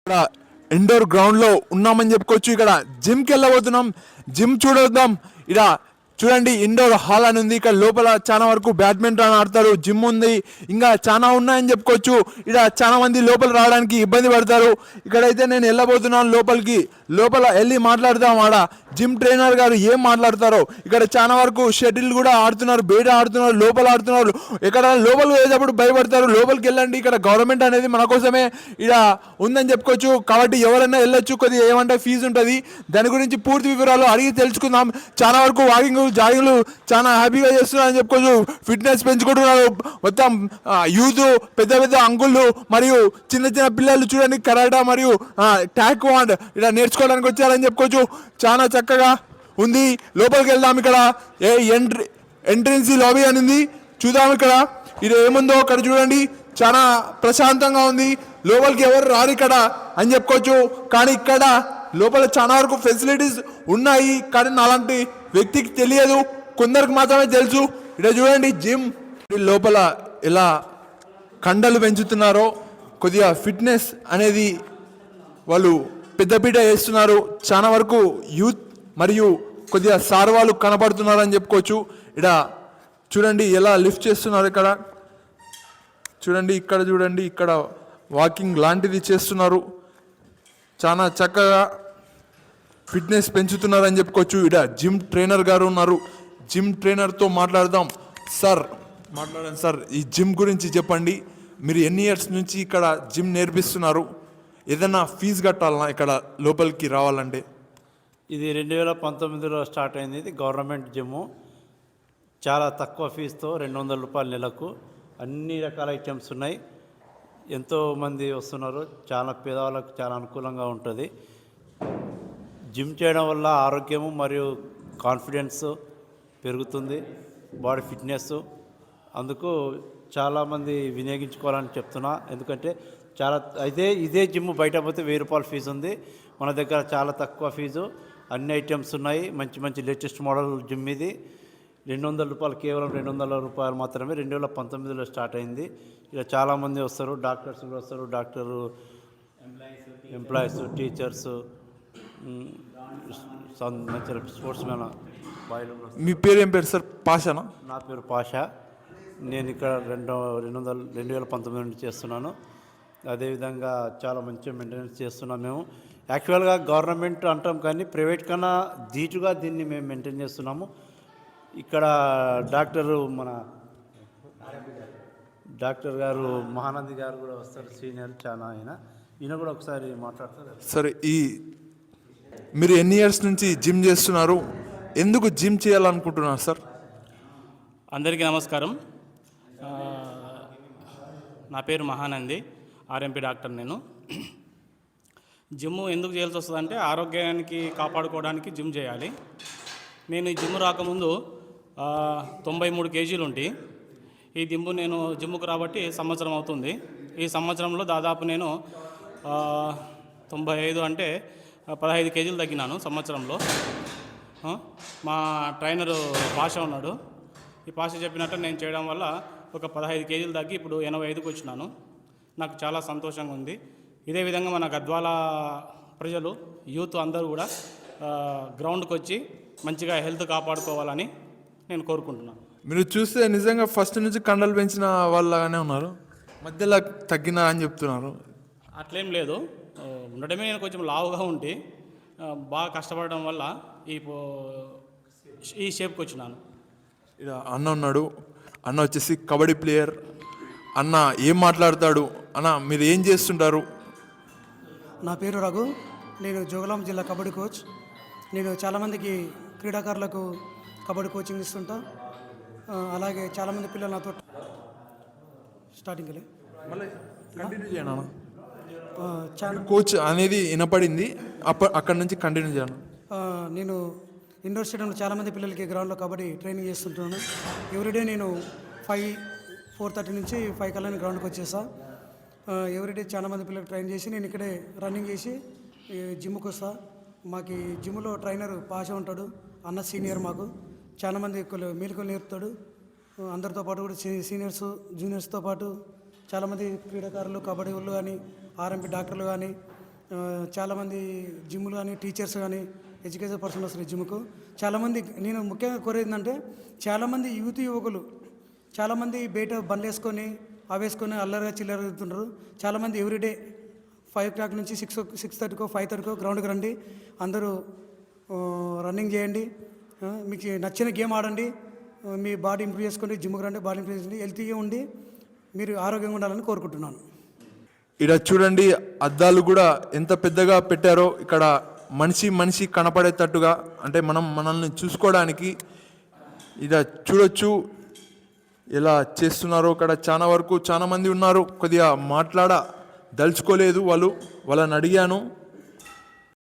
ఇక్కడ indoor ground లో ఉన్నామని చెప్పుకోవచ్చు. ఇక్కడ జిమ్ కి వెళ్ళబోతున్నాం. జిమ్ చూడొద్దాం. ఇక్కడ చూడండి ఇండోర్ హాల్ అని ఉంది. ఇక్కడ లోపల చాలా వరకు బ్యాడ్మింటన్ ఆడతారు. జిమ్ ఉంది, ఇంకా చాలా ఉన్నాయని చెప్పుకోవచ్చు. ఇక్కడ చాలా మంది లోపల రావడానికి ఇబ్బంది పడతారు. ఇక్కడైతే నేను వెళ్ళబోతున్నాను లోపలికి. లోపల వెళ్ళి మాట్లాడదాం. ఆడ జిమ్ ట్రైనర్ గారు ఏం మాట్లాడతారో. ఇక్కడ చాలా వరకు షటిల్ కూడా ఆడుతున్నారు, బయట ఆడుతున్నారు, లోపల ఆడుతున్నారు. ఇక్కడ లోపలికి వెళ్ళేటప్పుడు భయపడతారు. లోపలికి వెళ్ళండి. ఇక్కడ గవర్నమెంట్ అనేది మన కోసమే ఇక్కడ ఉందని చెప్పుకోవచ్చు. కాబట్టి ఎవరైనా వెళ్ళొచ్చు. కొద్దిగా ఏమంటే ఫీజు ఉంటుంది. దాని గురించి పూర్తి వివరాలు అడిగి తెలుసుకుందాం. చాలా వరకు వాకింగ్ జాగింగ్లు చాలా హ్యాపీగా చేస్తున్నారని చెప్పుకోవచ్చు. ఫిట్నెస్ పెంచుకుంటున్నారు. మొత్తం యూత్, పెద్ద పెద్ద అంకుళ్ళు మరియు చిన్న చిన్న పిల్లలు చూడండి కరాటా మరియు టాక్వాండ్ ఇలా నేర్చుకోవడానికి వచ్చారని చెప్పుకోవచ్చు. చాలా చక్కగా ఉంది. లోపలికి వెళ్దాం. ఇక్కడ ఎంట్రన్స్ లాబీ అని ఉంది. చూద్దాం ఇక్కడ ఇది ఏముందో. అక్కడ చూడండి చాలా ప్రశాంతంగా ఉంది. లోపలికి ఎవరు రారు ఇక్కడ అని చెప్పుకోవచ్చు. కానీ ఇక్కడ లోపల చాలా వరకు ఫెసిలిటీస్ ఉన్నాయి. కానీ అలాంటి వ్యక్తికి తెలియదు, కొందరికి మాత్రమే తెలుసు. ఇక్కడ చూడండి జిమ్ లోపల ఎలా కండలు పెంచుతున్నారో. కొద్దిగా ఫిట్నెస్ అనేది వాళ్ళు పెద్దపీట వేస్తున్నారు. చాలా వరకు యూత్ మరియు కొద్దిగా సార్ వాళ్ళు కనపడుతున్నారని చెప్పుకోవచ్చు. ఇక్కడ చూడండి ఎలా లిఫ్ట్ చేస్తున్నారు. ఇక్కడ చూడండి, ఇక్కడ చూడండి, ఇక్కడ వాకింగ్ లాంటిది చేస్తున్నారు. చాలా చక్కగా ఫిట్నెస్ పెంచుతున్నారని చెప్పుకోవచ్చు. ఇక్కడ జిమ్ ట్రైనర్ గారు ఉన్నారు. జిమ్ ట్రైనర్తో మాట్లాడదాం. సార్ మాట్లాడండి సార్, ఈ జిమ్ గురించి చెప్పండి. మీరు ఎన్ని ఇయర్స్ నుంచి ఇక్కడ జిమ్ నేర్పిస్తున్నారు? ఏదైనా ఫీజు కట్టాలన్నా ఇక్కడ లోపలికి రావాలంటే? ఇది 2019లో స్టార్ట్ అయింది. ఇది గవర్నమెంట్ జిమ్ము. చాలా తక్కువ ఫీజుతో 200 రూపాయల నెలకు అన్ని రకాల ఐటమ్స్ ఉన్నాయి. ఎంతోమంది వస్తున్నారు. చాలా పేదవాళ్ళకు చాలా అనుకూలంగా ఉంటుంది. జిమ్ చేయడం వల్ల ఆరోగ్యము మరియు కాన్ఫిడెన్స్ పెరుగుతుంది, బాడీ ఫిట్నెస్. అందుకు చాలామంది వినియోగించుకోవాలని చెప్తున్నా. ఎందుకంటే చాలా ఇదే జిమ్ బయట పోతే 1000 రూపాయల ఫీజు ఉంది. మన దగ్గర చాలా తక్కువ ఫీజు, అన్ని ఐటమ్స్ ఉన్నాయి. మంచి మంచి లేటెస్ట్ మోడల్ జిమ్ ఇది. 200 రూపాయలు, కేవలం 200 రూపాయలు మాత్రమే. 2019లో స్టార్ట్ అయింది. ఇలా చాలామంది వస్తారు. డాక్టర్స్ కూడా వస్తారు. డాక్టరు, ఎంప్లాయీస్, టీచర్స్, మంచి స్పోర్ట్స్ మ్యాన్ బాయ్లు. మీ పేరు ఏం పేరు సార్? పాషానా? నా పేరు పాషా. నేను ఇక్కడ 2019 నుండి చేస్తున్నాను. అదేవిధంగా చాలా మంచిగా మెయింటెనెన్స్ చేస్తున్నాం మేము. యాక్చువల్గా గవర్నమెంట్ అంటాం కానీ ప్రైవేట్ కన్నా ధీటుగా దీన్ని మేము మెయింటైన్ చేస్తున్నాము. ఇక్కడ డాక్టర్ గారు మహానంది గారు కూడా వస్తారు, సీనియర్ చాలా. ఈయన కూడా ఒకసారి మాట్లాడతారు. సరే, మీరు ఎన్ని ఇయర్స్ నుంచి జిమ్ చేస్తున్నారు? ఎందుకు జిమ్ చేయాలనుకుంటున్నారు సార్? అందరికీ నమస్కారం. నా పేరు మహానంది, ఆర్ఎంపీ డాక్టర్. నేను జిమ్ ఎందుకు చేయాల్సి వస్తుందంటే ఆరోగ్యానికి కాపాడుకోవడానికి జిమ్ చేయాలి. నేను ఈ జిమ్ రాకముందు 93 కేజీలు ఉంటే ఈ నేను జిమ్ముకు రాబట్టి సంవత్సరం అవుతుంది. ఈ సంవత్సరంలో దాదాపు నేను 95 అంటే 15 కేజీలు తగ్గినాను సంవత్సరంలో. మా ట్రైనరు పాష ఉన్నాడు. ఈ పాష చెప్పినట్టు నేను చేయడం వల్ల ఒక 15 కేజీలు తగ్గి ఇప్పుడు 85కి వచ్చినాను. నాకు చాలా సంతోషంగా ఉంది. ఇదే విధంగా మన గద్వాల ప్రజలు, యూత్ అందరూ కూడా గ్రౌండ్కి వచ్చి మంచిగా హెల్త్ కాపాడుకోవాలని నేను కోరుకుంటున్నాను. మీరు చూస్తే నిజంగా ఫస్ట్ నుంచి కండలు పెంచిన వాళ్ళగానే ఉన్నారు, మధ్యలో తగ్గినా అని చెప్తున్నారు. అట్లేం లేదు, ఉండడమే నేను కొంచెం లావుగా ఉంటే బాగా కష్టపడడం వల్ల ఈ షేప్కి వచ్చినాను. ఇలా అన్న ఉన్నాడు. అన్న వచ్చేసి కబడ్డీ ప్లేయర్. అన్న ఏం మాట్లాడతాడు? అన్న మీరు ఏం చేస్తుంటారు? నా పేరు రఘు. నేను జోగులాంబ జిల్లా కబడ్డీ కోచ్. నేను చాలామందికి క్రీడాకారులకు కబడ్డీ కోచింగ్ ఇస్తుంటా. అలాగే చాలామంది పిల్లలు నాతో స్టార్టింగ్ కోచ్ అనేది వినపడింది. అక్కడ నుంచి కంటిన్యూ చేయను. నేను ఇండోర్ స్టేడియంలో చాలామంది పిల్లలకి గ్రౌండ్లో కబడ్డీ ట్రైనింగ్ చేస్తుంటాను. ఎవ్రీడే నేను 4:30 నుంచి 5 కల్లా గ్రౌండ్కి వచ్చేసా. ఎవ్రీడే చాలామంది పిల్లలకు ట్రైన్ చేసి నేను ఇక్కడే రన్నింగ్ చేసి జిమ్కి వస్తా. మాకు ఈ జిమ్లో ట్రైనర్ పాష ఉంటాడు. అన్న సీనియర్. మాకు చాలామంది మెలకువలు నేర్పుతాడు. అందరితో పాటు కూడా సీనియర్స్, జూనియర్స్తో పాటు చాలామంది క్రీడాకారులు, కబడ్డీ వాళ్ళు కానీ, ఆర్ఎంపీ డాక్టర్లు కానీ, చాలామంది జిమ్లు కానీ టీచర్స్ కానీ ఎడ్యుకేషన్ పర్సన్ వస్తారు జిమ్కు. చాలామంది నేను ముఖ్యంగా కోరేది ఏంటంటే చాలామంది యువకులు చాలామంది బయట బండ్లు వేసుకొని అవేసుకొని అల్లరిగా చిల్లర తిరుగుతుంటారు. చాలామంది ఎవ్రీడే 5 o'clock నుంచి 6:30కో 5:30కో గ్రౌండ్కి రండి. అందరూ రన్నింగ్ చేయండి, మీకు నచ్చిన గేమ్ ఆడండి, మీ బాడీ ఇంప్రూవ్ చేసుకోండి, జిమ్కి రండి, బాడీ ఇంప్రూవ్ చేసుకోండి, హెల్తీగా ఉండి మీరు ఆరోగ్యంగా ఉండాలని కోరుకుంటున్నాను. ఇక్కడ చూడండి అద్దాలు కూడా ఎంత పెద్దగా పెట్టారో, ఇక్కడ మనిషి కనపడేటట్టుగా, అంటే మనల్ని చూసుకోవడానికి ఇక్కడ చూడొచ్చు ఎలా చేస్తున్నారో. ఇక్కడ చాలా మంది ఉన్నారు, కొద్దిగా దలుచుకోలేదు వాళ్ళని అడిగాను.